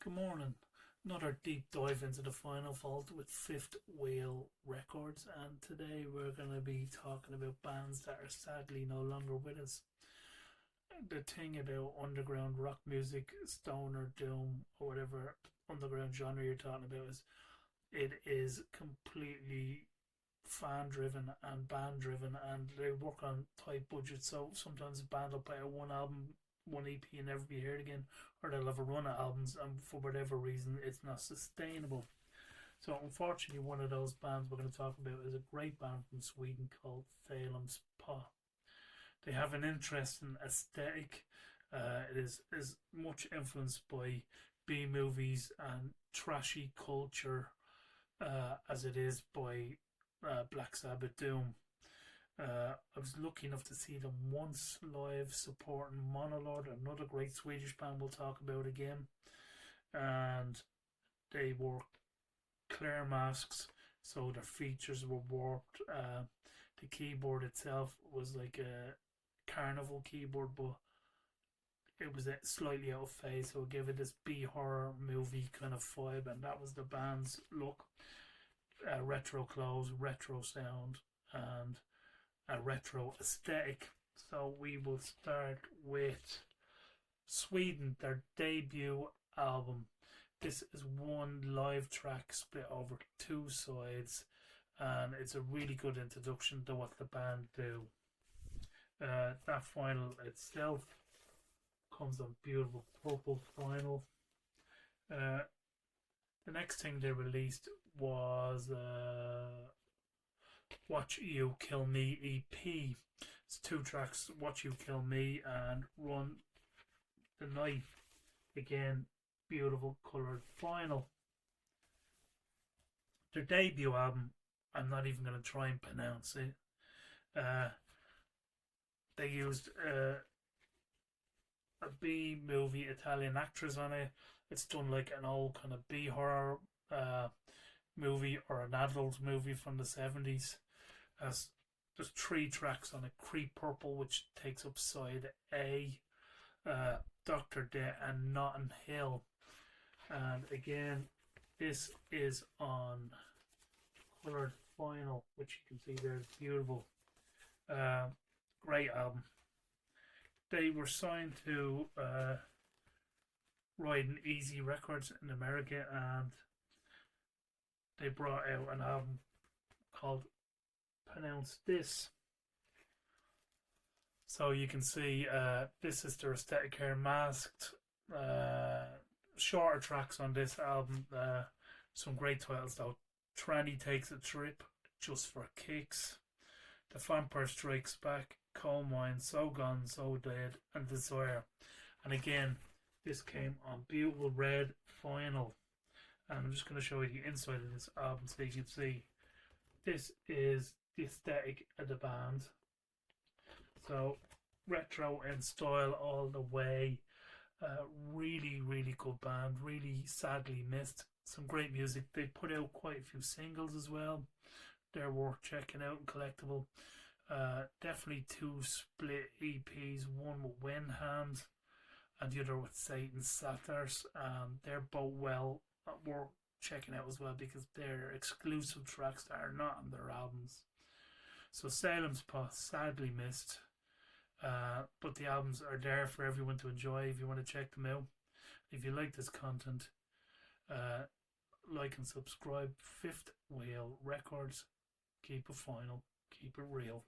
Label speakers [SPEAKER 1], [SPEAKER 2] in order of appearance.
[SPEAKER 1] Good morning. Another deep dive into the final vault with Fifth Wheel Records, and today we're going to be talking about bands that are sadly no longer with us. The thing about underground rock music, stoner, doom, or whatever underground genre you're talking about is it is completely fan driven and band driven, and they work on tight budgets. So sometimes a band will put out one album, one EP, and never be heard again, or they'll have a run of albums, and for whatever reason, it's not sustainable. So unfortunately, one of those bands we're going to talk about is a great band from Sweden called Salem's Pot. They have an interesting aesthetic. It is much influenced by B movies and trashy culture, as it is by Black Sabbath Doom. I was lucky enough to see them once live supporting Monolord, another great Swedish band we'll talk about again. And they wore clear masks, so their features were warped. The keyboard itself was like a carnival keyboard, but it was slightly out of phase, so it gave it this B horror movie kind of vibe, and that was the band's look. Retro clothes, retro sound, and a retro aesthetic. So we will start with Sweden, their debut album. This is one live track split over two sides, and it's a really good introduction to what the band do. That vinyl itself comes on beautiful purple vinyl. The next thing they released was Watch You Kill Me EP. It's two tracks, Watch You Kill Me and Run the Night. Again, beautiful coloured vinyl. Their debut album, I'm not even going to try and pronounce it. They used a B movie Italian actress on it. It's done like an old kind of B horror movie or an adult movie from the 70s. There's three tracks on it: Creep Purple, which takes up side A, Dr. Death, and Notting Hill. And again, this is on coloured vinyl, which you can see there. It's beautiful. Great album. They were signed to Riding Easy Records in America, and they brought out an album called Pronounce This. So you can see this is their aesthetic here, masked. Shorter tracks on this album. Some great titles though. Tranny Takes a Trip, Just for Kicks, The Vampire Strikes Back, Coal Mine, So Gone, So Dead, and Desire. And again, this came on beautiful red vinyl. And I'm just going to show you the inside of this album so you can see. This is the aesthetic of the band. So retro in style all the way. Really, really good band. Really sadly missed. Some great music. They put out quite a few singles as well. They're worth checking out and collectible. Definitely two split EPs. One with Wind Hand and the other with Satan's Satires. They're both well worth checking out as well because they're exclusive tracks that are not on their albums. So Salem's Pot, sadly missed, but the albums are there for everyone to enjoy if you want to check them out. If you like this content, like and subscribe. Fifth Wheel Records. Keep it final, keep it real.